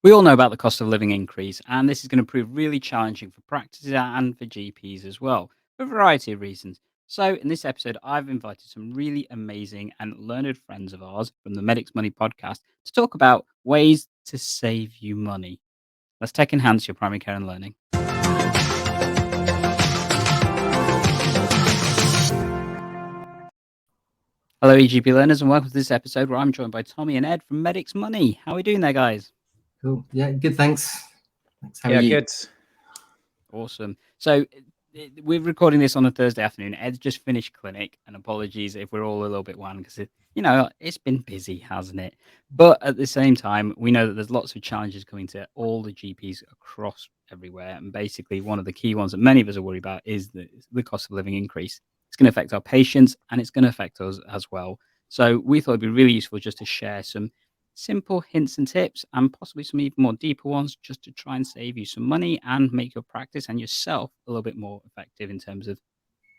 We all know about the cost of living increase, and this is going to prove really challenging for practices and for GPs as well, for a variety of reasons. So, in this episode, I've invited some really amazing and learned friends of ours from the Medics Money podcast to talk about ways to save you money. Let's take enhance your primary care and learning. Hello, EGP learners, and welcome to this episode where I'm joined by Tommy and Ed from Medics Money. How are we doing there, guys? Cool. Yeah, good. Thanks. How are Yeah, you? good. Awesome. So we're recording this on a Thursday afternoon. Ed's just finished clinic, and apologies if we're all a little bit wan because it's been busy, hasn't it? But at the same time, we know that there's lots of challenges coming to all the GPs across everywhere, and basically one of the key ones that many of us are worried about is the cost of living increase. It's going to affect our patients, and it's going to affect us as well. So we thought it'd be really useful just to share some simple hints and tips, and possibly some even more deeper ones, just to try and save you some money and make your practice and yourself a little bit more effective in terms of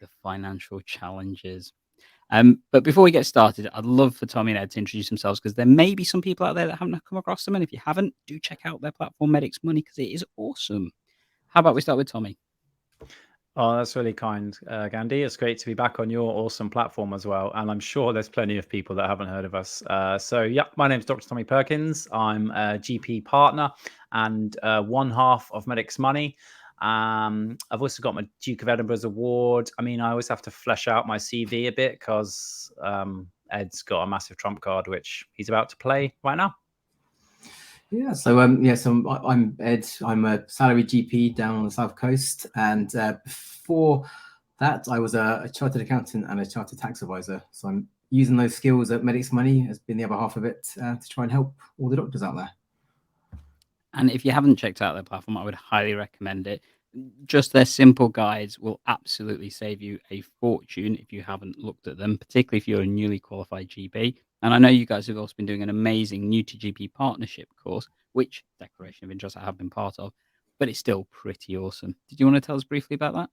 the financial challenges. But before we get started, I'd love for Tommy and Ed to introduce themselves because there may be some people out there that haven't come across them. And if you haven't, do check out their platform, Medics Money, because it is awesome. How about we start with Tommy? Oh, that's really kind, Gandhi. It's great to be back on your awesome platform as well. And I'm sure there's plenty of people that haven't heard of us. My name's Dr. Tommy Perkins. I'm a GP partner and one half of Medics Money. I've also got my Duke of Edinburgh's award. I mean, I always have to flesh out my CV a bit because Ed's got a massive trump card, which he's about to play right now. So I'm Ed. I'm a salaried GP down on the South Coast, and before that, I was a chartered accountant and a chartered tax advisor. So I'm using those skills at Medics Money as being the other half of it to try and help all the doctors out there. And if you haven't checked out their platform, I would highly recommend it. Just their simple guides will absolutely save you a fortune if you haven't looked at them, particularly if you're a newly qualified GP. And I know you guys have also been doing an amazing new to GP partnership course, which Declaration of Interest I have been part of, but it's still pretty awesome. Did you want to tell us briefly about that?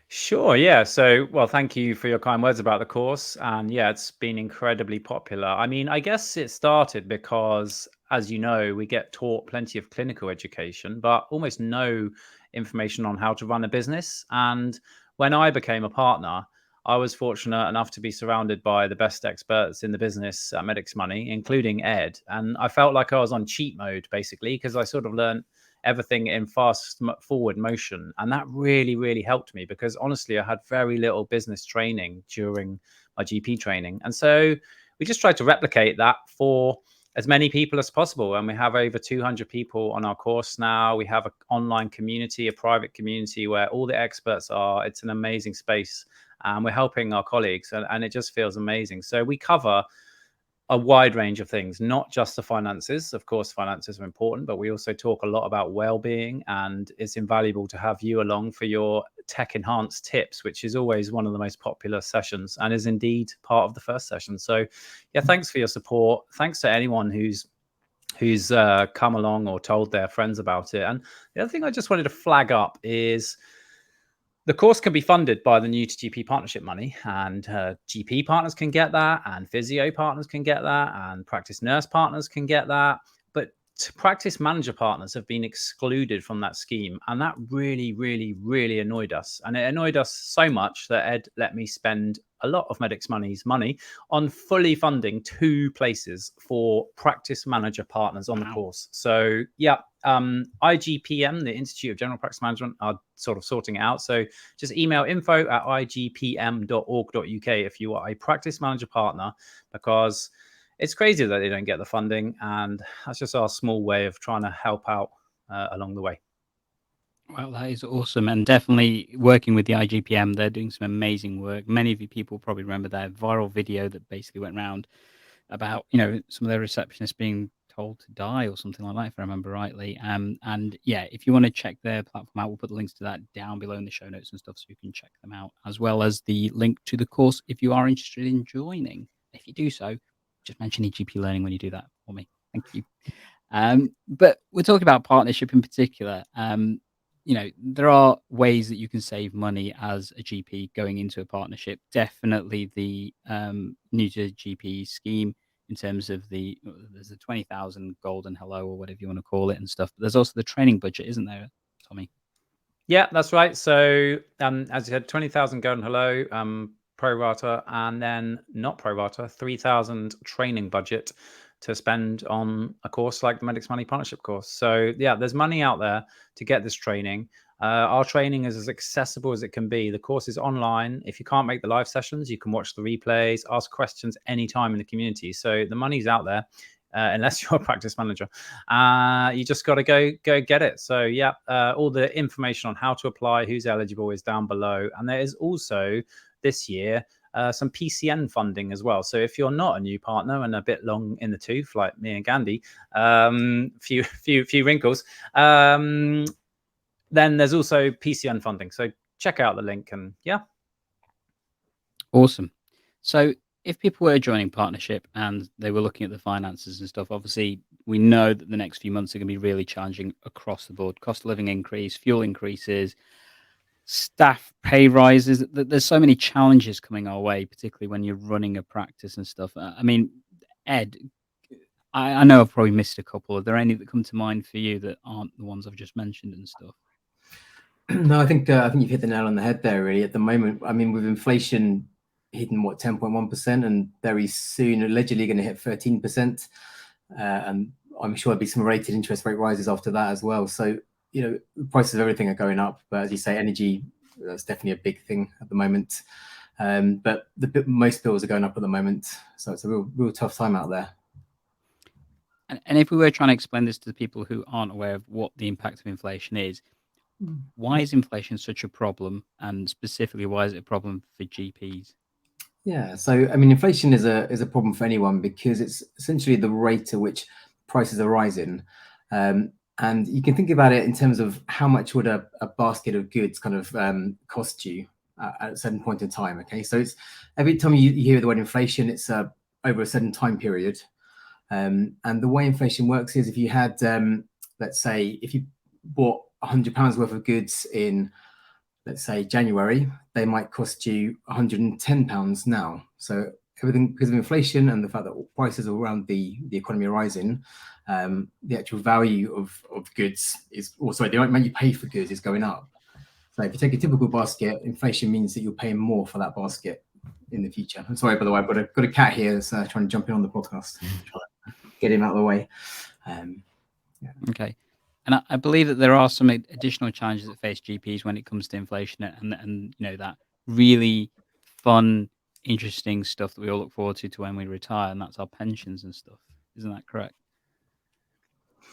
Sure, yeah. So, well, thank you for your kind words about the course. And yeah, it's been incredibly popular. I mean, I guess it started because, as you know, we get taught plenty of clinical education, but almost no information on how to run a business. And when I became a partner, I was fortunate enough to be surrounded by the best experts in the business at Medics Money, including Ed. And I felt like I was on cheat mode, basically, because I sort of learned everything in fast forward motion. And that really helped me because honestly, I had very little business training during my GP training. And so we just tried to replicate that for as many people as possible. And we have over 200 people on our course now. We have an online community, a private community where all the experts are. It's an amazing space. And we're helping our colleagues and it just feels amazing. So we cover a wide range of things, not just the finances. Of course, finances are important, but we also talk a lot about well-being, and it's invaluable to have you along for your tech enhanced tips, which is always one of the most popular sessions and is indeed part of the first session. So yeah, thanks for your support. Thanks to anyone who's come along or told their friends about it. And the other thing I just wanted to flag up is the course can be funded by the new to GP partnership money, and GP partners can get that, and physio partners can get that, and practice nurse partners can get that. But practice manager partners have been excluded from that scheme. And that really annoyed us. And it annoyed us so much that Ed let me spend a lot of Medics Money's money on fully funding 2 places for practice manager partners on the course. So yeah, IGPM, the Institute of General Practice Management, are sort of sorting it out. So just email info@igpm.org.uk if you are a practice manager partner, because it's crazy that they don't get the funding. And that's just our small way of trying to help out along the way. Well, that is awesome. And definitely working with the IGPM, they're doing some amazing work. Many of you people probably remember their viral video that basically went around about, some of their receptionists being told to die or something like that, if I remember rightly. And yeah, if you want to check their platform out, we'll put the links to that down below in the show notes and stuff so you can check them out, as well as the link to the course if you are interested in joining. If you do so, just mention EGP Learning when you do that for me. Thank you. But we're talking about partnership in particular. There are ways that you can save money as a GP going into a partnership. Definitely the new to GP scheme in terms of there's the 20,000 golden hello or whatever you want to call it and stuff. But there's also the training budget, isn't there, Tommy? Yeah, that's right. So as you said, 20,000 golden hello, pro rata, and then not pro rata, 3,000 training budget to spend on a course like the Medics Money Partnership course. So yeah, there's money out there to get this training. Our training is as accessible as it can be. The course is online. If you can't make the live sessions, you can watch the replays, ask questions anytime in the community. So the money's out there. Unless you're a practice manager, you just got to go get it. So yeah, all the information on how to apply, who's eligible is down below. And there is also this year some PCN funding as well. So if you're not a new partner and a bit long in the tooth like me and Gandhi, few wrinkles, then there's also PCN funding. So check out the link and yeah. Awesome. So if people were joining partnership and they were looking at the finances and stuff, obviously we know that the next few months are going to be really challenging across the board. Cost of living increase, fuel increases, staff pay rises. There's so many challenges coming our way, particularly when you're running a practice and stuff. I mean, Ed, I know I've probably missed a couple. Are there any that come to mind for you that aren't the ones I've just mentioned and stuff? No, I think you've hit the nail on the head there. Really, at the moment, I mean, with inflation hitting 10.1%, and very soon allegedly going to hit 13%, and I'm sure there'll be some rated interest rate rises after that as well. So the prices of everything are going up, but as you say, energy, that's definitely a big thing at the moment. But most bills are going up at the moment, so it's a real tough time out there. And if we were trying to explain this to the people who aren't aware of what the impact of inflation is, why is inflation such a problem, and specifically why is it a problem for GPs? Yeah, so I mean, inflation is a problem for anyone because it's essentially the rate at which prices are rising, and you can think about it in terms of how much would a basket of goods kind of cost you at a certain point in time. Okay, so it's every time you hear the word inflation, it's over a certain time period, and the way inflation works is if you had, let's say, if you bought £100 worth of goods in, let's say, January, they might cost you £110 now. So everything, because of inflation and the fact that prices around the economy are rising, the actual value of goods is also, the amount you pay for goods is going up. So if you take a typical basket, inflation means that you're paying more for that basket in the future. I'm sorry, by the way, I've got a cat here that's trying to jump in on the podcast. Try to get him out of the way. Yeah. Okay. And I believe that there are some additional challenges that face GPs when it comes to inflation and that really fun, interesting stuff that we all look forward to when we retire, and that's our pensions and stuff. Isn't that correct?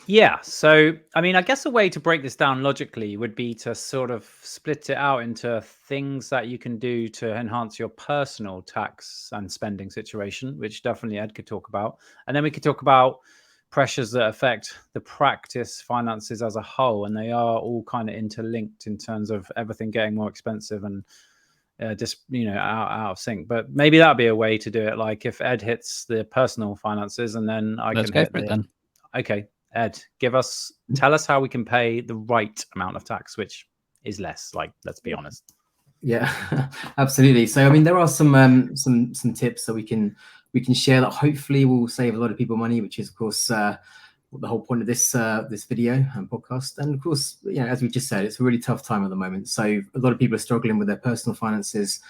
Yeah. So, I mean, I guess a way to break this down logically would be to sort of split it out into things that you can do to enhance your personal tax and spending situation, which definitely Ed could talk about. And then we could talk about pressures that affect the practice finances as a whole, and they are all kind of interlinked in terms of everything getting more expensive and just out of sync. But maybe that'd be a way to do it. Like if Ed hits the personal finances, and then Let's go for it then. Okay, Ed, tell us how we can pay the right amount of tax, which is less. Like, let's be honest. Yeah, absolutely. So I mean, there are some tips that we can share that hopefully will save a lot of people money, which is of course the whole point of this video and podcast. And of course, as we just said, it's a really tough time at the moment. So a lot of people are struggling with their personal finances,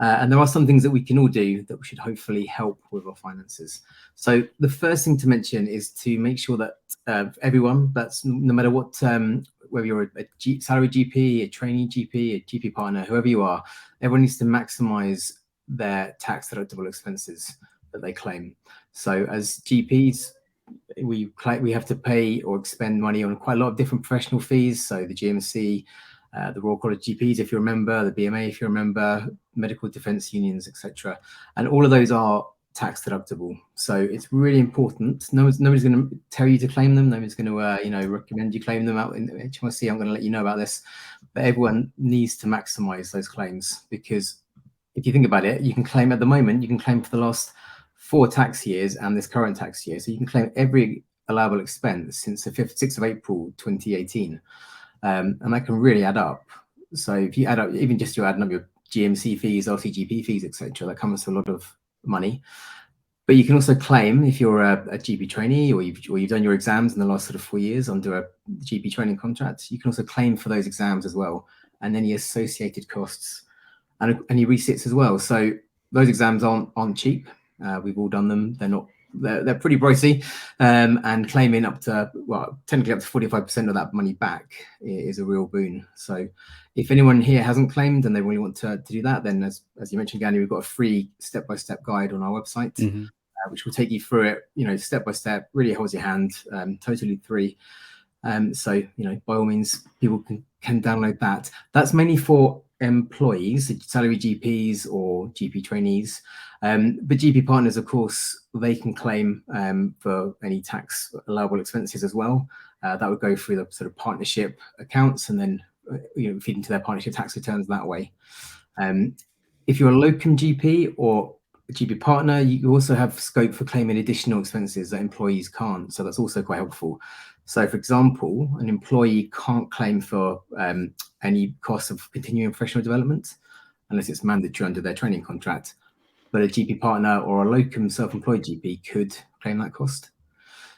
and there are some things that we can all do that should hopefully help with our finances. So the first thing to mention is to make sure that everyone, that's no matter what, whether you're a salary GP, a trainee GP, a GP partner, whoever you are, everyone needs to maximize their tax deductible expenses that they claim. So as GPs, we have to pay or expend money on quite a lot of different professional fees. So the GMC, the Royal College GPs, if you remember, the BMA, if you remember, medical defence unions, etc. And all of those are tax deductible. So it's really important. Nobody's going to tell you to claim them. Nobody's going to recommend you claim them out in HMRC. I'm going to let you know about this. But everyone needs to maximize those claims, because if you think about it, you can claim at the moment, you can claim for the last 4 tax years and this current tax year. So you can claim every allowable expense since the 6th of April 2018. And that can really add up. So if you add up, even just you're adding up your GMC fees, LCGP fees, etc., that comes to a lot of money. But you can also claim if you're a GP trainee or you've done your exams in the last sort of 4 years under a GP training contract. You can also claim for those exams as well, and any associated costs and any resits as well. So those exams aren't cheap. We've all done them. They're pretty pricey, and claiming up to, well, technically up to 45% of that money back is a real boon. So if anyone here hasn't claimed and they really want to do that, then as you mentioned, Gandhi, we've got a free step-by-step guide on our website, which will take you through it, step by step, really holds your hand, totally free. So, by all means, people can download that. That's mainly for employees, salary GPs or GP trainees. But GP partners, of course, they can claim for any tax allowable expenses as well. That would go through the sort of partnership accounts and then feed into their partnership tax returns that way. If you're a locum GP or a GP partner, you also have scope for claiming additional expenses that employees can't. So that's also quite helpful. So, for example, an employee can't claim for any costs of continuing professional development unless it's mandatory under their training contract. But a GP partner or a locum self-employed GP could claim that cost.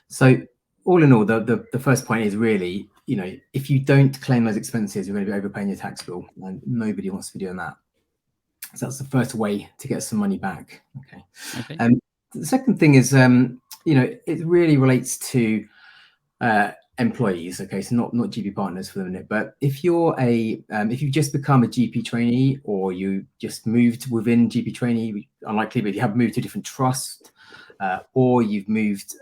So, all in all, the first point is really, if you don't claim those expenses, you're going to be overpaying your tax bill, and nobody wants to be doing that. So that's the first way to get some money back. Okay. The second thing is, it really relates to employees. Okay, so not GP partners for the minute. But if you're if you've just become a GP trainee or you just moved within GP trainee, unlikely, but if you have moved to a different trust, or you've moved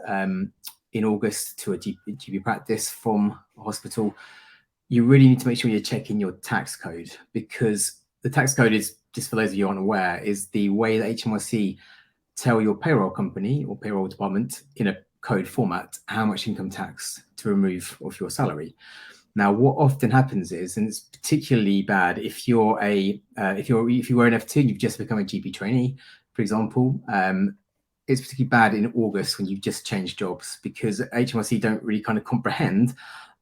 in August to a GP practice from a hospital, you really need to make sure you're checking your tax code, because the tax code is, just for those of you who aren't aware, is the way that HMRC tell your payroll company or payroll department in a code format how much income tax to remove off your salary. Now, what often happens is, and it's particularly bad if you were an F2 and you've just become a GP trainee, for example, it's particularly bad in August when you've just changed jobs, because HMRC don't really kind of comprehend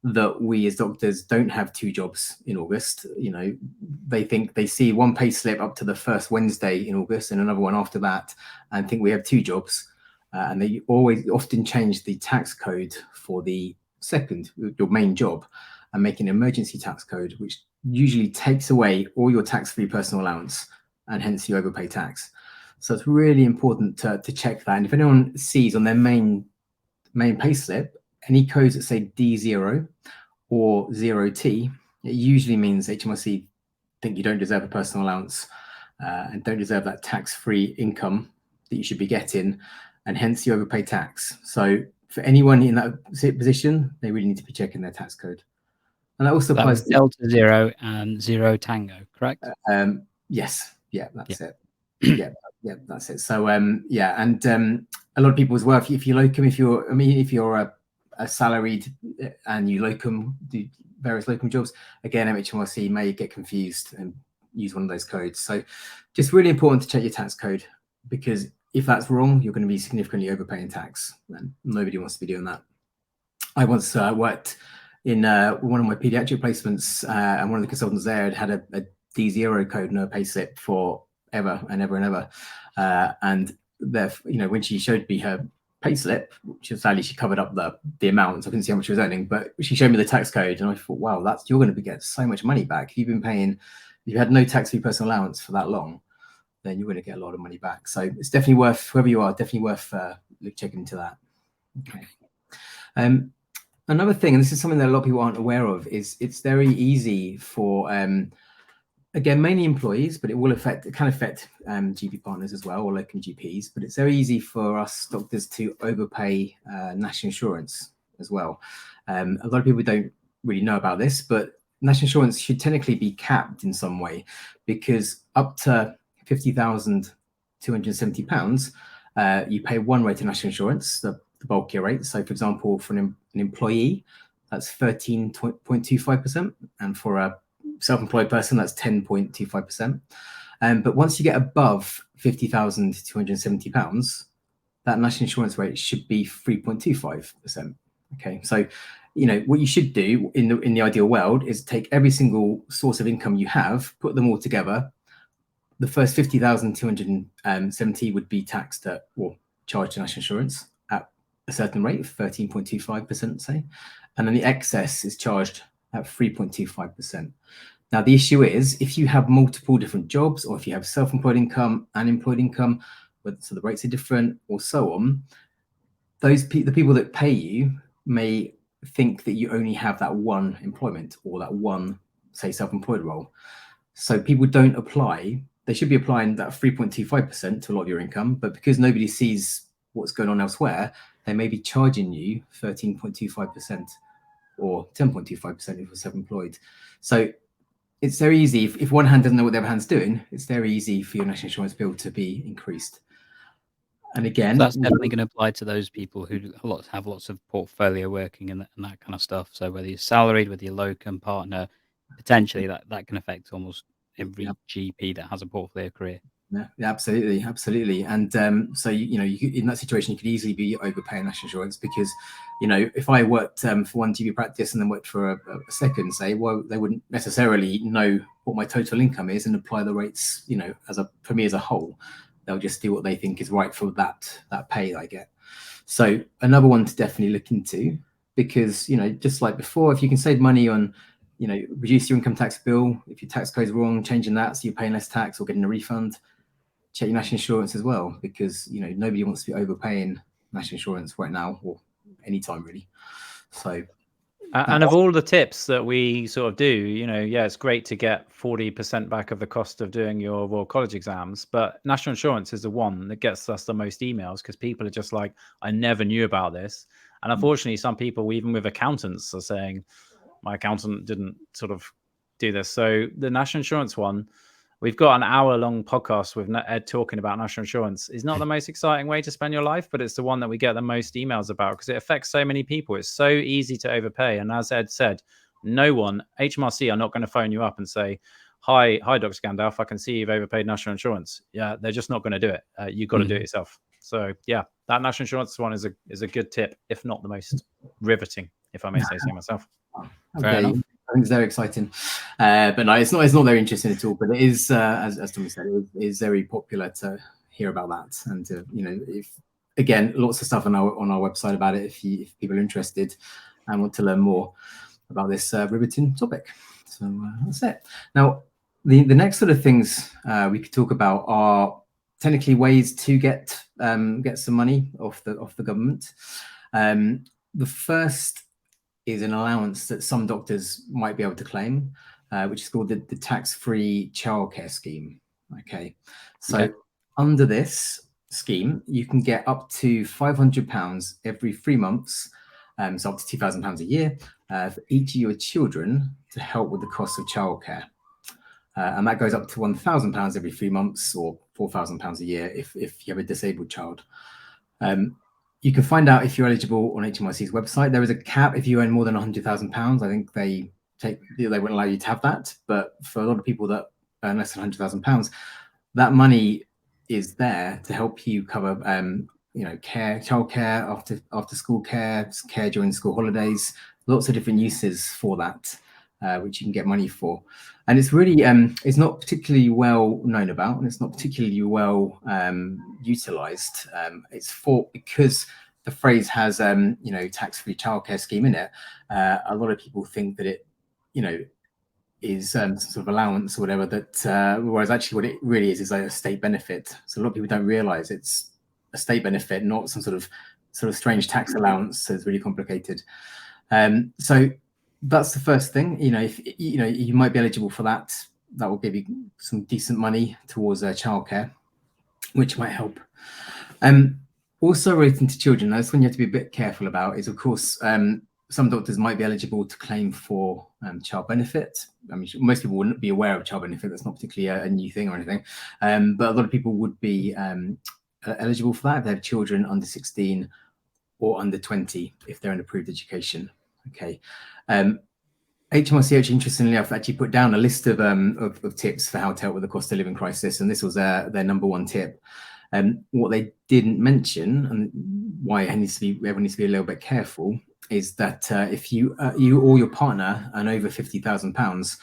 that we as doctors don't have 2 jobs in August. They think they see one pay slip up to the first Wednesday in August and another one after that, and think we have 2 jobs. And they often change the tax code for the second, your main job, and make an emergency tax code, which usually takes away all your tax-free personal allowance, and hence you overpay tax. So it's really important to check that. And if anyone sees on their main pay slip any codes that say D0 or 0T, it usually means HMRC think you don't deserve a personal allowance and don't deserve that tax-free income that you should be getting, and hence you overpay tax. So for anyone in that position, they really need to be checking their tax code. And that also applies to Delta 0 and 0 Tango, correct? Yes, yeah, that's it. Yeah, that's it. So and a lot of people as well, if you locum, if you're a salaried and you do various locum jobs, again, HMRC may get confused and use one of those codes. So just really important to check your tax code, because if that's wrong, you're going to be significantly overpaying tax, and nobody wants to be doing that. I once worked in one of my pediatric placements, and one of the consultants there had a D0 code in her payslip for ever and ever and ever. And when she showed me her payslip, which sadly she covered up the amount, so I couldn't see how much she was earning, but she showed me the tax code, and I thought, wow, you're going to get so much money back. If you had no tax-free personal allowance for that long, then you're going to get a lot of money back. So it's definitely worth, whoever you are, checking into that. Okay. Another thing, and this is something that a lot of people aren't aware of, is it's very easy for, again, mainly employees, but it can affect GP partners as well, or locum GPs, but it's very easy for us doctors to overpay national insurance as well. A lot of people don't really know about this, but national insurance should technically be capped in some way, because up to £50,270, you pay one rate of national insurance, the bulkier rate. So, for example, for an employee, that's 13.25%, and for a self-employed person, that's 10.25%. But once you get above £50,270, that national insurance rate should be 3.25%. Okay, so what you should do in the ideal world is take every single source of income you have, put them all together. The first 50,270 would be taxed at, well, charged to national insurance at a certain rate, 13.25%, say, and then the excess is charged at 3.25%. Now, the issue is if you have multiple different jobs, or if you have self-employed income and employed income, so the rates are different, or so on, the people that pay you may think that you only have that one employment or that one, say, self-employed role. So people don't apply. They should be applying that 3.25% to a lot of your income, but because nobody sees what's going on elsewhere, they may be charging you 13.25% or 10.25% if you're self-employed. So it's very easy. If one hand doesn't know what the other hand's doing, it's very easy for your national insurance bill to be increased. And again, so that's definitely going to apply to those people who have lots of portfolio working and that kind of stuff. So whether you're salaried, whether you're locum, partner, potentially that can affect almost every GP that has a portfolio career. Yeah, absolutely. And so you in that situation, you could easily be overpaying national insurance because, if I worked for one GP practice and then worked for a second, say, well, they wouldn't necessarily know what my total income is and apply the rates, for me as a whole. They'll just do what they think is right for that pay that I get. So another one to definitely look into, because just like before, if you can save money on reduce your income tax bill, if your tax code's wrong, changing that so you're paying less tax or getting a refund, check your national insurance as well, because nobody wants to be overpaying national insurance right now or anytime really. So and of all the tips that we sort of do, it's great to get 40% back of the cost of doing your Royal College exams, but national insurance is the one that gets us the most emails because people are just like, I never knew about this. And unfortunately, some people, even with accountants, are saying, my accountant didn't sort of do this. So the national insurance one, we've got an hour-long podcast with Ed talking about national insurance. It's not the most exciting way to spend your life, but it's the one that we get the most emails about because it affects so many people. It's so easy to overpay. And as Ed said, no one, HMRC are not going to phone you up and say, hi, Dr. Gandalf, I can see you've overpaid national insurance. Yeah, they're just not going to do it. You've got to do it yourself. So yeah, that national insurance one is a good tip, if not the most riveting, if I may say so myself. Fair enough. I think it's very exciting, but no, it's not very interesting at all. But it is, as Tommy said, it is very popular to hear about that. And if again, lots of stuff on our website about it if people are interested and want to learn more about this riveting topic. So that's it. Now, the next sort of things we could talk about are technically ways to get some money off the government. The first is an allowance that some doctors might be able to claim, which is called the tax-free childcare scheme. Okay, so under this scheme, you can get up to £500 every 3 months, so up to £2,000 a year for each of your children to help with the cost of childcare. And that goes up to £1,000 every 3 months or £4,000 a year if you have a disabled child. You can find out if you're eligible on HMRC's website. There is a cap if you earn more than £100,000. I think they won't allow you to have that. But for a lot of people that earn less than £100,000, that money is there to help you cover, childcare, after school care during school holidays. Lots of different uses for that, which you can get money for. And it's really, it's not particularly well known about, and it's not particularly well utilized. It's because the phrase has, tax-free childcare scheme in it. A lot of people think that it, is some sort of allowance or whatever. That whereas actually, what it really is like a state benefit. So a lot of people don't realize it's a state benefit, not some sort of strange tax allowance. So it's really complicated. So that's the first thing. If you might be eligible for that. That will give you some decent money towards childcare, which might help. Also relating to children, that's one you have to be a bit careful about. Is of course some doctors might be eligible to claim for child benefit. I mean, most people wouldn't be aware of child benefit. That's not particularly a new thing or anything. But a lot of people would be eligible for that if they have children under 16 or under 20 if they're in approved education. Okay. HMRC actually, interestingly enough, actually put down a list of tips for how to help with the cost of living crisis, and this was their number one tip. What they didn't mention, and why everyone needs to be a little bit careful, is that if you or your partner earn over £50,000,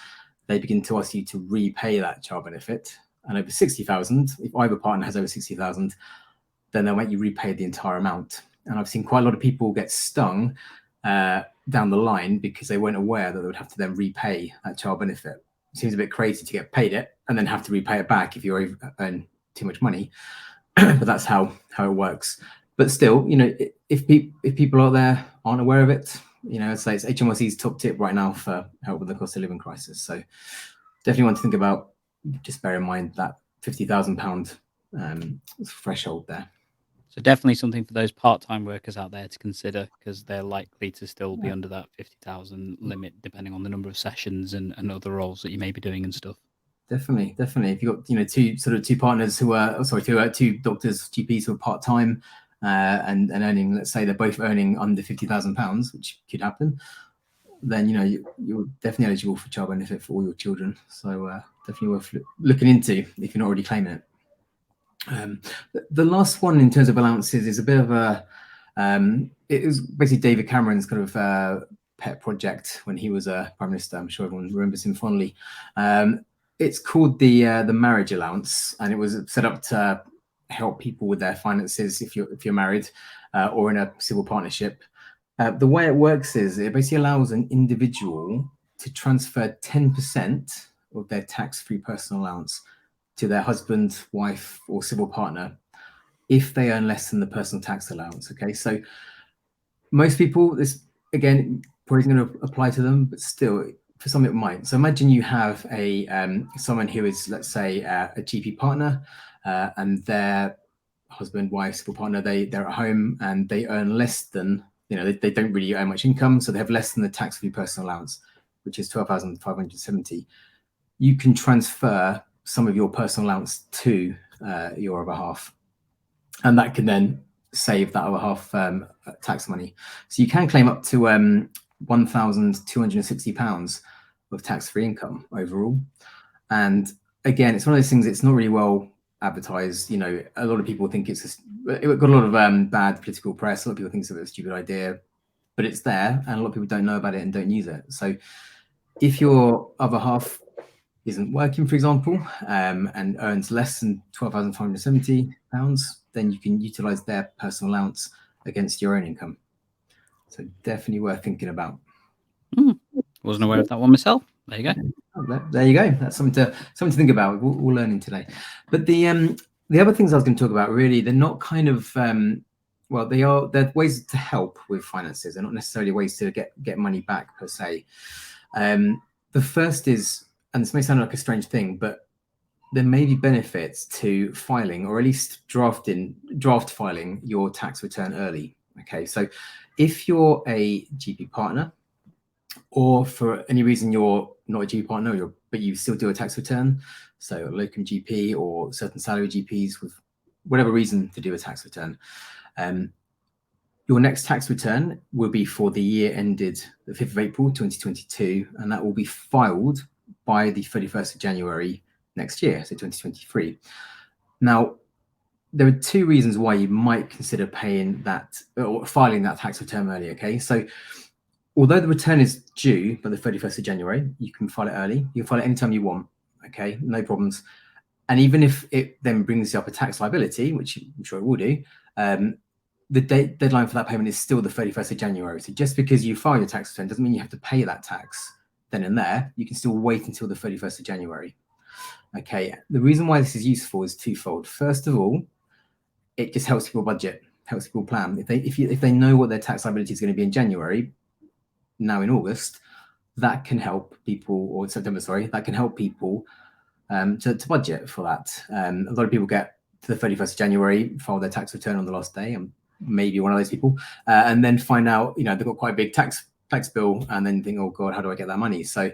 they begin to ask you to repay that child benefit, and over 60,000, if either partner has over 60,000, then they'll make you repay the entire amount. And I've seen quite a lot of people get stung down the line because they weren't aware that they would have to then repay that child benefit. It seems a bit crazy to get paid it and then have to repay it back if you earn too much money. But that's how it works. But still, if people out there aren't aware of it, I'd say it's HMRC's top tip right now for help with the cost of living crisis. So definitely want to think about, just bear in mind that £50,000 threshold there. So definitely something for those part-time workers out there to consider, because they're likely to still be under that 50,000 limit, depending on the number of sessions and other roles that you may be doing and stuff. Definitely. If you've got two partners two doctors, GPs who are part-time and earning, let's say they're both earning under £50,000, which could happen, then you're definitely eligible for child benefit for all your children. So definitely worth looking into if you're not already claiming it. The last one in terms of allowances is a bit of a it was basically David Cameron's kind of pet project when he was a Prime Minister. I'm sure everyone remembers him fondly. It's called the marriage allowance, and it was set up to help people with their finances if you're married or in a civil partnership. The way it works is it basically allows an individual to transfer 10% of their tax-free personal allowance to their husband, wife, or civil partner if they earn less than the personal tax allowance. Okay, so most people, this again probably going to apply to them, but still for some it might. So imagine you have a someone who is, let's say, a GP partner, and their husband, wife, civil partner, they're at home and they earn less than, they don't really earn much income, so they have less than the tax-free personal allowance, which is 12,570. You can transfer some of your personal allowance to your other half, and that can then save that other half tax money. So you can claim up to £1,260 of tax-free income overall. And again, it's one of those things, it's not really well advertised. A lot of people think it got a lot of bad political press. A lot of people think it's a stupid idea, but it's there, and a lot of people don't know about it and don't use it. So if your other half isn't working, for example, and earns less than £12,570, then you can utilize their personal allowance against your own income. So definitely worth thinking about. Wasn't aware of that one myself. There you go. There you go. That's something to think about. We're learning today. But the other things I was going to talk about, really, they're not kind of they're ways to help with finances. They're not necessarily ways to get money back per se. The first is, and this may sound like a strange thing, but there may be benefits to filing, or at least draft filing your tax return early. Okay, so if you're a GP partner, or for any reason you're not a GP partner, but you still do a tax return, so a locum GP or certain salary GPs with whatever reason to do a tax return, your next tax return will be for the year ended the 5th of April 2022, and that will be filed by the 31st of January next year, so 2023. Now, there are two reasons why you might consider paying that or filing that tax return early. Okay, so although the return is due by the 31st of January, you can file it early. You can file it anytime you want. Okay, no problems. And even if it then brings you up a tax liability, which I'm sure it will do, the deadline for that payment is still the 31st of January. So just because you file your tax return doesn't mean you have to pay that tax then and there. You can still wait until the 31st of January. Okay, the reason why this is useful is twofold. First of all, it just helps people budget, helps people plan. If they know what their tax liability is going to be in January, now in August, that can help people, or September, sorry, that can help people to budget for that. A lot of people get to the 31st of January, file their tax return on the last day, and maybe one of those people, and then find out, they've got quite a big tax bill, and then think, oh God, how do I get that money? So,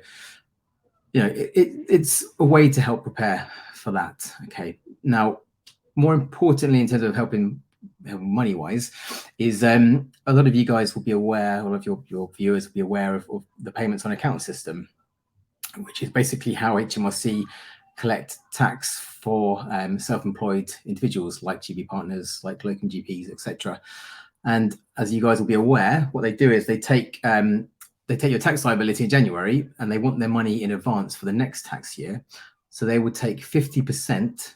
it's a way to help prepare for that. Okay. Now, more importantly, in terms of helping money-wise, is a lot of you guys will be aware, a lot of your viewers will be aware of the payments on account system, which is basically how HMRC collect tax for self-employed individuals like GP partners, like locum GPs, etc. And as you guys will be aware, what they do is they take your tax liability in January, and they want their money in advance for the next tax year. So they would take 50%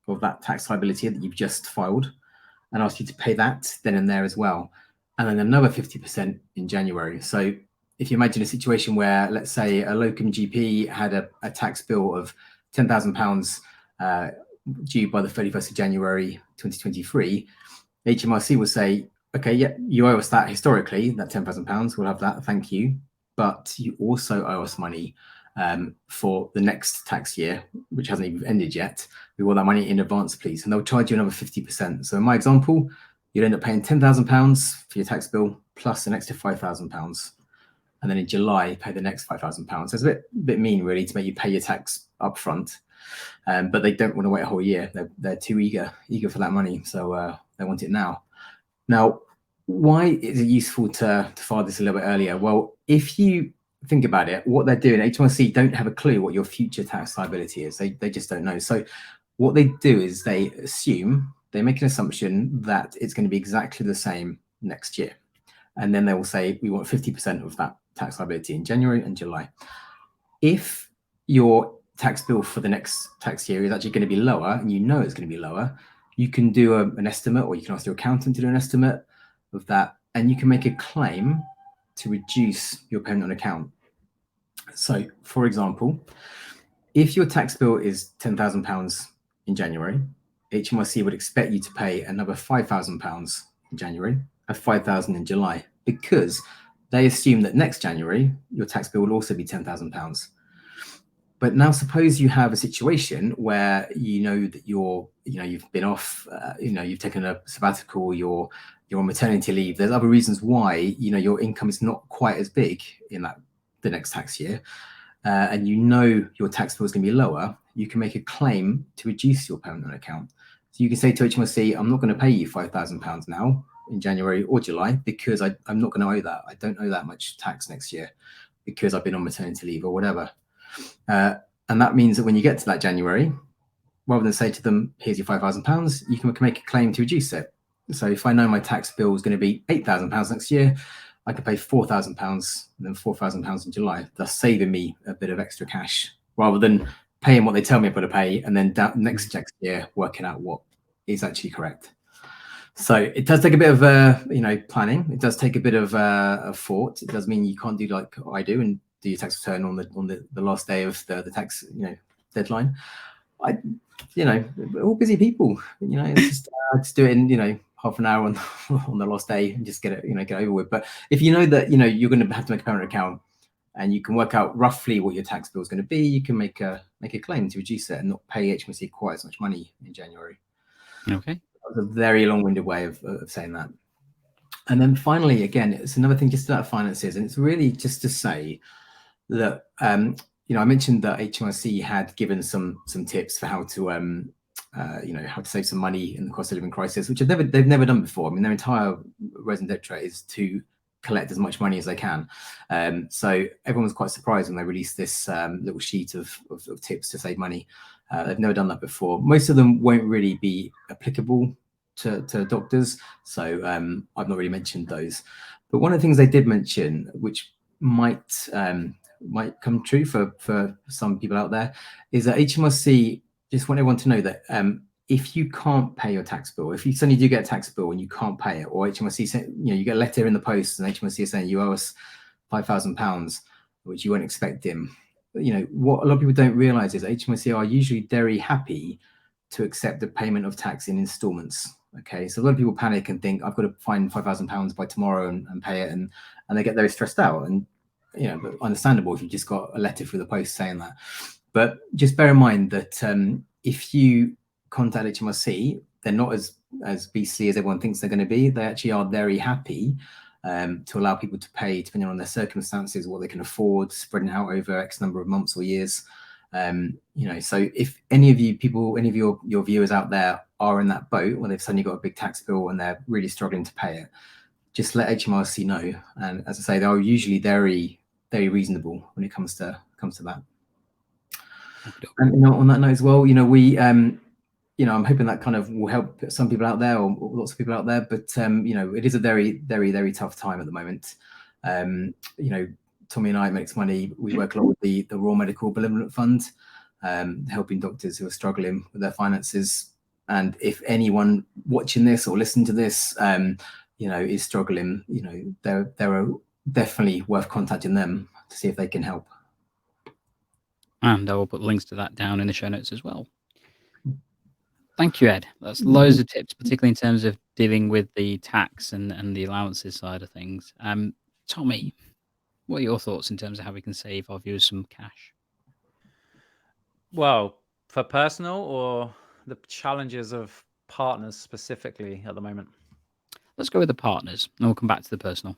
of that tax liability that you've just filed, and ask you to pay that then and there as well, and then another 50% in January. So if you imagine a situation where, let's say, a locum GP had a tax bill of £10,000 due by the 31st of January 2023, HMRC will say, okay, yeah, you owe us that historically, that £10,000, we'll have that, thank you. But you also owe us money for the next tax year, which hasn't even ended yet. We want that money in advance, please. And they'll charge you another 50%. So in my example, you'd end up paying £10,000 for your tax bill plus an extra £5,000. And then in July, pay the next £5,000. So it's a bit mean, really, to make you pay your tax up front. But they don't want to wait a whole year. They're too eager for that money. So they want it now. Now, why is it useful to file this a little bit earlier? Well, if you think about it, what they're doing, HMRC don't have a clue what your future tax liability is. They just don't know. So what they do is they make an assumption that it's going to be exactly the same next year. And then they will say, we want 50% of that tax liability in January and July. If your tax bill for the next tax year is actually going to be lower, and you know it's going to be lower, you can do an estimate, or you can ask your accountant to do an estimate of that, and you can make a claim to reduce your payment on account. So, for example, if your tax bill is £10,000 in January, HMRC would expect you to pay another £5,000 in January and £5,000 in July, because they assume that next January your tax bill will also be £10,000. But now suppose you have a situation where you know that you've been off, you've taken a sabbatical, you're on maternity leave. There's other reasons why your income is not quite as big in the next tax year, and your tax bill is going to be lower. You can make a claim to reduce your payment on account. So you can say to HMRC, I'm not going to pay you £5,000 now in January or July, because I'm not going to owe that. I don't owe that much tax next year because I've been on maternity leave or whatever. And that means that when you get to that January, rather than say to them, here's your £5,000, you can make a claim to reduce it. So if I know my tax bill is going to be £8,000 next year, I can pay £4,000 and then £4,000 in July, thus saving me a bit of extra cash, rather than paying what they tell me I've got to pay and then next year working out what is actually correct. So it does take a bit of planning. It does take a bit of thought. It does mean you can't do like I do and do your tax return on the last day of the tax deadline. We're all busy people. It's just do it in half an hour on the last day and just get it get over with. But if you know that you're going to have to make a parent account and you can work out roughly what your tax bill is going to be, you can make a claim to reduce it and not pay HMRC quite as much money in January. Okay. That was a very long-winded way of saying that. And then finally, again, it's another thing just about finances, and it's really just to say that I mentioned that HMRC had given some tips for how to how to save some money in the cost of living crisis, which they've never done before. I mean, their entire raison d'etre is to collect as much money as they can. So everyone was quite surprised when they released this little sheet of tips to save money. They've never done that before. Most of them won't really be applicable to doctors, so I've not really mentioned those. But one of the things they did mention, which might come true for some people out there, is that HMRC just want everyone to know that if you can't pay your tax bill, if you suddenly do get a tax bill and you can't pay it, or HMRC say, you get a letter in the post and HMRC is saying you owe us £5,000, which you weren't expecting, what a lot of people don't realize is HMRC are usually very happy to accept the payment of tax in installments. Okay, so a lot of people panic and think I've got to find £5,000 by tomorrow and pay it, and they get very stressed out. And but understandable if you just got a letter through the post saying that. But just bear in mind that if you contact HMRC, they're not as beastly as everyone thinks they're going to be. They actually are very happy to allow people to pay depending on their circumstances, what they can afford, spreading out over X number of months or years. So if any of your viewers out there are in that boat where they've suddenly got a big tax bill and they're really struggling to pay it, just let HMRC know. And as I say, they are usually very, very reasonable when it comes to that. And on that note as well, we I'm hoping that kind of will help some people out there, or lots of people out there. But it is a very, very, very tough time at the moment. Tommy and I at Makes Money, we work a lot with the Royal Medical Benevolent Fund, helping doctors who are struggling with their finances. And if anyone watching this or listening to this, is struggling, they're definitely worth contacting them to see if they can help. And I will put links to that down in the show notes as well. Thank you, Ed. That's loads of tips, particularly in terms of dealing with the tax and the allowances side of things. Tommy, what are your thoughts in terms of how we can save our viewers some cash? Well, for personal or the challenges of partners specifically at the moment? Let's go with the partners, and we'll come back to the personal.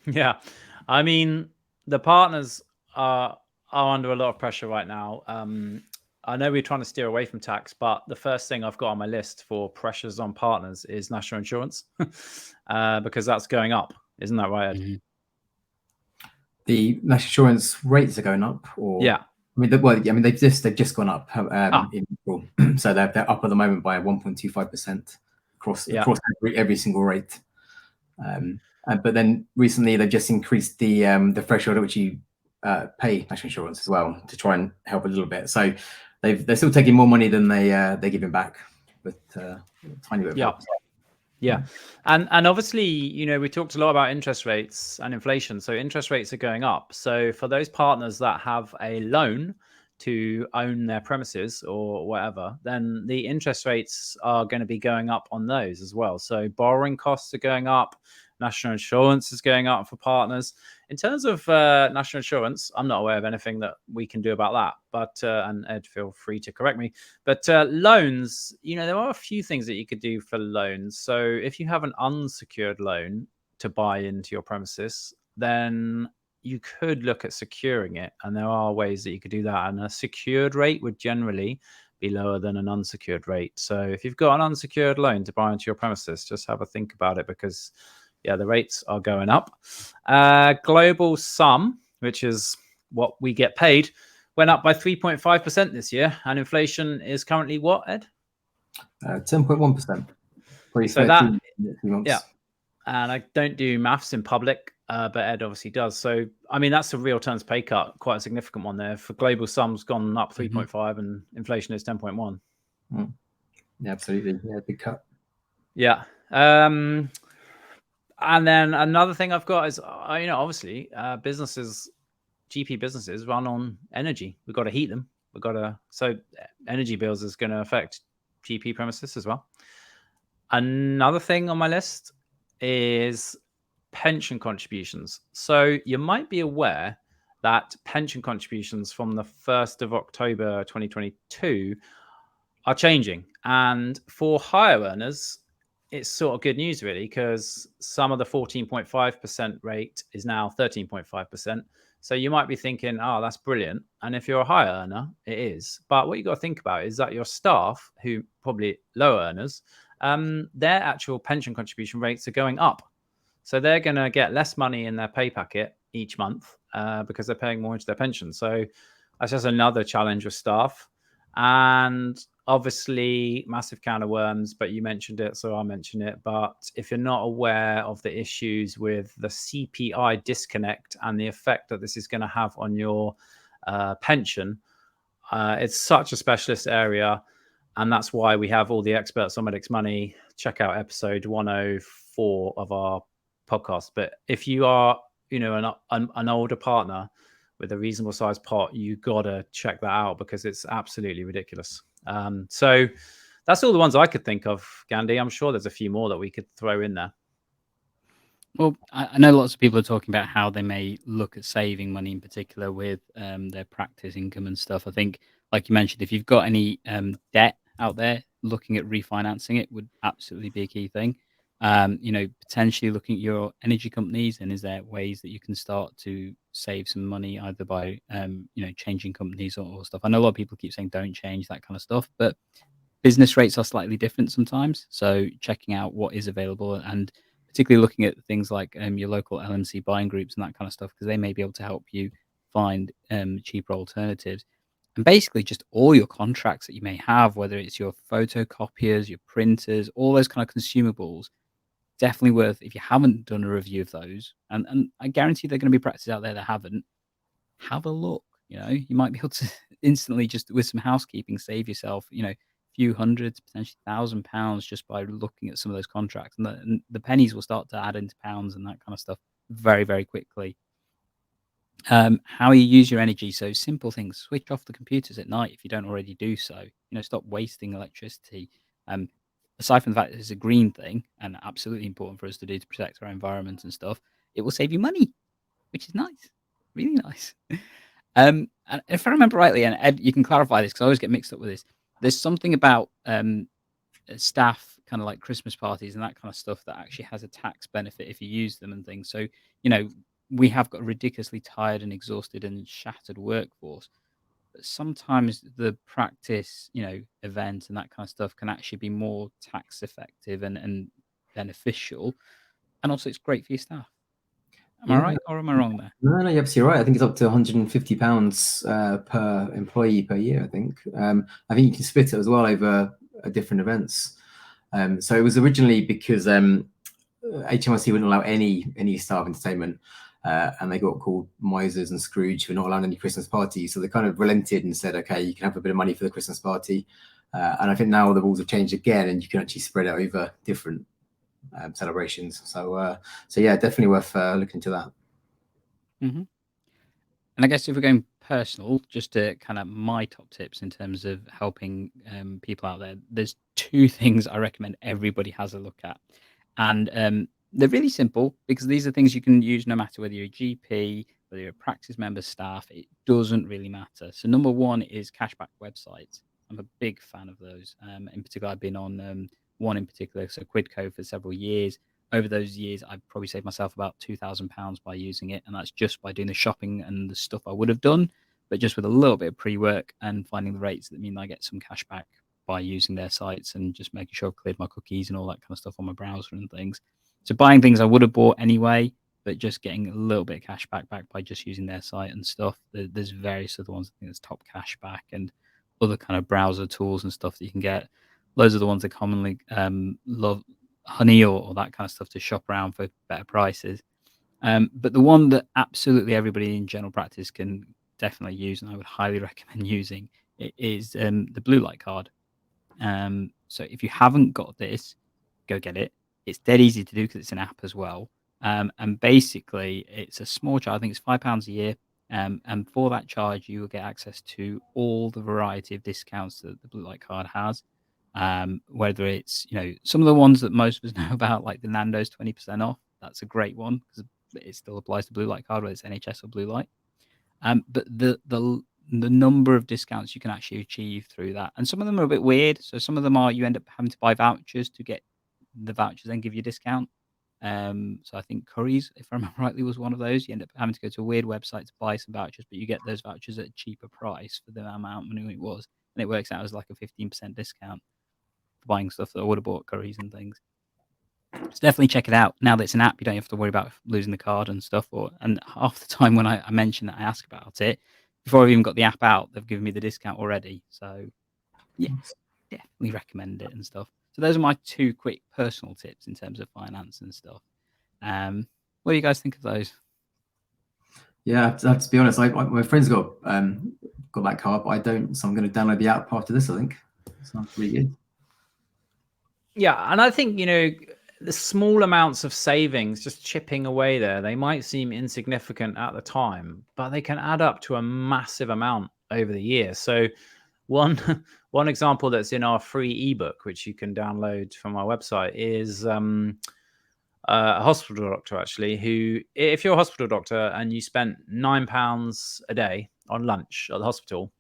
Yeah, I mean, the partners are under a lot of pressure right now. I know we're trying to steer away from tax, but the first thing I've got on my list for pressures on partners is national insurance, because that's going up. Isn't that right, Ed? Mm-hmm. The national insurance rates are going up, or Yeah. they've just gone up in April, so they're up at the moment by 1.25% across every single rate. But then recently they've just increased the threshold at which you pay national insurance as well to try and help a little bit. So they're still taking more money than they're giving back, but a tiny bit of help. Yeah. And obviously, we talked a lot about interest rates and inflation. So interest rates are going up. So for those partners that have a loan to own their premises or whatever, then the interest rates are going to be going up on those as well. So borrowing costs are going up. National insurance is going up for partners. In terms of national insurance, I'm not aware of anything that we can do about that. But and Ed, feel free to correct me. But loans, there are a few things that you could do for loans. So if you have an unsecured loan to buy into your premises, then you could look at securing it. And there are ways that you could do that. And a secured rate would generally be lower than an unsecured rate. So if you've got an unsecured loan to buy into your premises, just have a think about it, because the rates are going up. Global sum, which is what we get paid, went up by 3.5% this year. And inflation is currently what, Ed? 10.1%. So that, yeah. And I don't do maths in public, but Ed obviously does. So, I mean, that's a real terms pay cut, quite a significant one there. For global sums gone up 3.5 and inflation is 10.1. Yeah, absolutely. Yeah, big cut. Yeah. And then another thing I've got is, obviously businesses, GP businesses run on energy. We've got to heat them. So energy bills is going to affect GP premises as well. Another thing on my list is pension contributions. So you might be aware that pension contributions from the 1st of October 2022 are changing. And for higher earners, it's sort of good news, really, because some of the 14.5% rate is now 13.5%. So you might be thinking, oh, that's brilliant. And if you're a high earner, it is. But what you got to think about is that your staff, who probably low earners, their actual pension contribution rates are going up. So they're going to get less money in their pay packet each month because they're paying more into their pension. So that's just another challenge with staff. And obviously, massive can of worms, but you mentioned it, so I'll mention it. But if you're not aware of the issues with the CPI disconnect and the effect that this is going to have on your pension, it's such a specialist area. And that's why we have all the experts on Medics Money. Check out episode 104 of our podcast. But if you are, an older partner with a reasonable sized pot, you gotta check that out, because it's absolutely ridiculous. So that's all the ones I could think of, Gandhi. I'm sure there's a few more that we could throw in there. Well, I know lots of people are talking about how they may look at saving money, in particular with their practice income and stuff. I think, like you mentioned, if you've got any debt out there, looking at refinancing it would absolutely be a key thing. Potentially looking at your energy companies, and is there ways that you can start to save some money either by, changing companies or stuff. I know a lot of people keep saying don't change, that kind of stuff, but business rates are slightly different sometimes. So checking out what is available, and particularly looking at things like your local LMC buying groups and that kind of stuff, because they may be able to help you find cheaper alternatives. And basically just all your contracts that you may have, whether it's your photocopiers, your printers, all those kind of consumables, definitely worth, if you haven't done a review of those, and I guarantee there are going to be practices out there that haven't, have a look. You might be able to instantly, just with some housekeeping, save yourself, few hundreds, potentially £1,000 just by looking at some of those contracts, and the pennies will start to add into pounds and that kind of stuff very, very quickly. How you use your energy. So simple things: switch off the computers at night if you don't already do so. Stop wasting electricity. Aside from the fact that it's a green thing and absolutely important for us to do to protect our environment and stuff, it will save you money, which is nice, really nice. And if I remember rightly, and Ed, you can clarify this because I always get mixed up with this. There's something about staff kind of like Christmas parties and that kind of stuff that actually has a tax benefit if you use them and things. So, we have got a ridiculously tired and exhausted and shattered workforce. But sometimes the practice, event and that kind of stuff can actually be more tax effective and beneficial. And also it's great for your staff. Am I right or am I wrong there? No, you're absolutely right. I think it's up to £150 per employee per year, I think. I think you can split it as well over different events. So it was originally because HMRC wouldn't allow any staff entertainment, and they got called misers and Scrooge for not allowing any Christmas parties. So they kind of relented and said, okay, you can have a bit of money for the Christmas party. And I think now the rules have changed again, and you can actually spread it over different celebrations. So yeah, definitely worth looking into that. Mm-hmm. And I guess if we're going personal, just to kind of my top tips in terms of helping people out there, there's two things I recommend everybody has a look at. And they're really simple because these are things you can use no matter whether you're a GP, whether you're a practice member, staff, it doesn't really matter. So number one is cashback websites. I'm a big fan of those. In particular, I've been on one in particular, so Quidco, for several years. Over those years, I've probably saved myself about £2,000 by using it, and that's just by doing the shopping and the stuff I would have done, but just with a little bit of pre-work and finding the rates that mean I get some cash back by using their sites and just making sure I've cleared my cookies and all that kind of stuff on my browser and things. So buying things I would have bought anyway, but just getting a little bit of cash back by just using their site and stuff. There's various other ones. I think there's Top Cashback and other kind of browser tools and stuff that you can get. Those are the ones that commonly love. Honey or that kind of stuff to shop around for better prices. But the one that absolutely everybody in general practice can definitely use, and I would highly recommend using, it is the blue light card. So if you haven't got this, go get it. It's dead easy to do because it's an app as well. And basically, it's a small charge. I think it's £5 a year. And for that charge, you will get access to all the variety of discounts that the blue light card has. Whether it's some of the ones that most of us know about, like the Nando's 20% off, that's a great one because it still applies to blue light card, whether it's NHS or blue light. But the number of discounts you can actually achieve through that, and some of them are a bit weird. So some of them are you end up having to buy vouchers to get the vouchers then give you a discount. So I think Curry's, if I remember rightly, was one of those. You end up having to go to a weird website to buy some vouchers, but you get those vouchers at a cheaper price for the amount of money it was, and it works out as like a 15% discount. Buying stuff that I would have bought Curries and things. So definitely check it out. Now that it's an app, you don't have to worry about losing the card and stuff. And half the time when I mention that, I ask about it, before I've even got the app out, they've given me the discount already. So yeah, definitely recommend it and stuff. So those are my two quick personal tips in terms of finance and stuff. What do you guys think of those? Yeah, to be honest, my friend's got that card, but I don't. So I'm going to download the app after this. I think sounds pretty good. Yeah, and I think the small amounts of savings just chipping away there, they might seem insignificant at the time, but they can add up to a massive amount over the year. So one example that's in our free ebook, which you can download from our website, is a hospital doctor, actually, who, if you're a hospital doctor and you spent £9 a day on lunch at the hospital,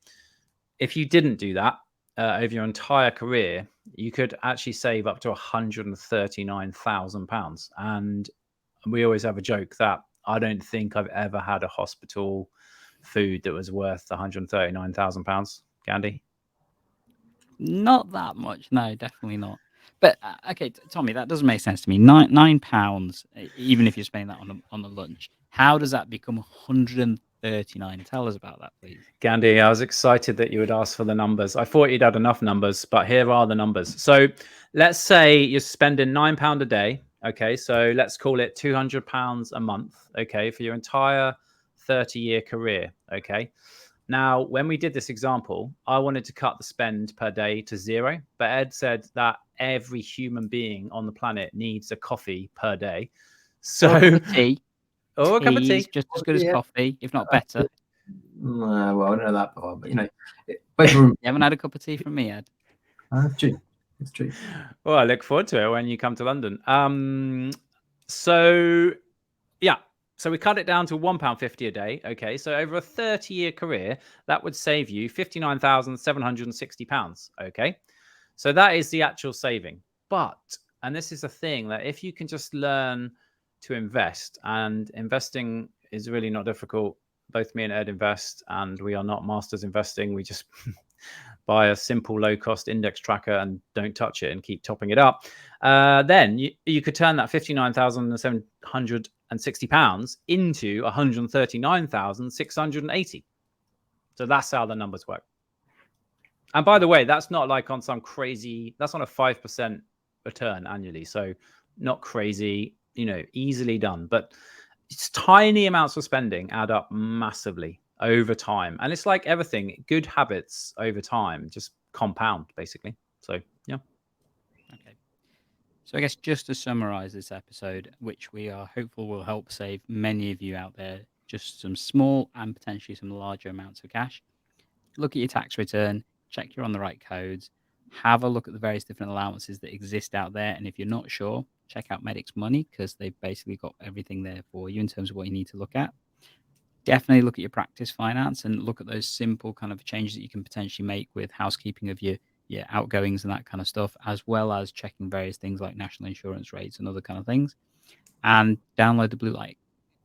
if you didn't do that over your entire career, you could actually save up to £139,000. And we always have a joke that I don't think I've ever had a hospital food that was worth £139,000. Gandhi? Not that much. No, definitely not. But okay, Tommy, that doesn't make sense to me. £9, even if you're spending that on the lunch, how does that become 139? Tell us about that, please. Gandhi, I was excited that you would ask for the numbers. I thought you'd had enough numbers, but here are the numbers. So let's say you're spending £9 a day. Okay, so let's call it £200 a month. Okay, for your entire 30-year career. Okay. Now, when we did this example, I wanted to cut the spend per day to 0, but Ed said that every human being on the planet needs a coffee per day. So, Or a cup of tea. or a cup of Tea is tea. just as good as Yeah. coffee, if not better. Well, I don't know that part, but both of them. You haven't had a cup of tea from me, Ed? That's true. It's true. Well, I look forward to it when you come to London. So yeah, so we cut it down to £1.50 a day. Okay, so over a 30-year career, that would save you £59,760. Okay, so that is the actual saving. But, and this is the thing, that if you can just learn to invest, and investing is really not difficult. Both me and Ed invest, and we are not masters investing. We just buy a simple low-cost index tracker and don't touch it and keep topping it up. Then you could turn that £59,760 into £139,680. So that's how the numbers work. And by the way, that's not like on some crazy, that's on a 5% return annually. So not crazy, easily done. But it's tiny amounts of spending add up massively over time. And it's like everything, good habits over time just compound, basically. So, yeah. Okay. So I guess just to summarize this episode, which we are hopeful will help save many of you out there just some small and potentially some larger amounts of cash. Look at your tax return, check you're on the right codes, have a look at the various different allowances that exist out there. And if you're not sure, check out Medic's Money, because they've basically got everything there for you in terms of what you need to look at. Definitely look at your practice finance and look at those simple kind of changes that you can potentially make with housekeeping of your outgoings and that kind of stuff, as well as checking various things like national insurance rates and other kind of things. And download the Blue Light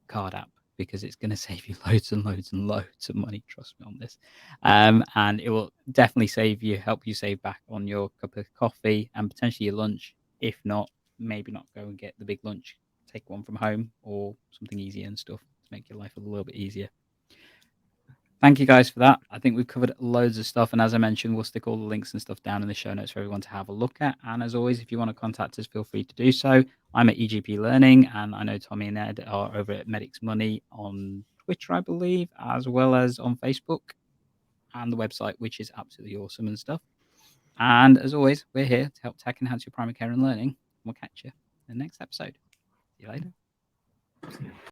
Card app, because it's going to save you loads and loads and loads of money. Trust me on this. And it will definitely help you save back on your cup of coffee and potentially your lunch. If not, maybe not go and get the big lunch. Take one from home or something easier and stuff to make your life a little bit easier. Thank you guys for that. I think we've covered loads of stuff. And as I mentioned, we'll stick all the links and stuff down in the show notes for everyone to have a look at. And as always, if you want to contact us, feel free to do so. I'm at EGP Learning, and I know Tommy and Ed are over at Medic's Money on Twitter, I believe, as well as on Facebook and the website, which is absolutely awesome and stuff. And as always, we're here to help tech enhance your primary care and learning. We'll catch you in the next episode. See you later.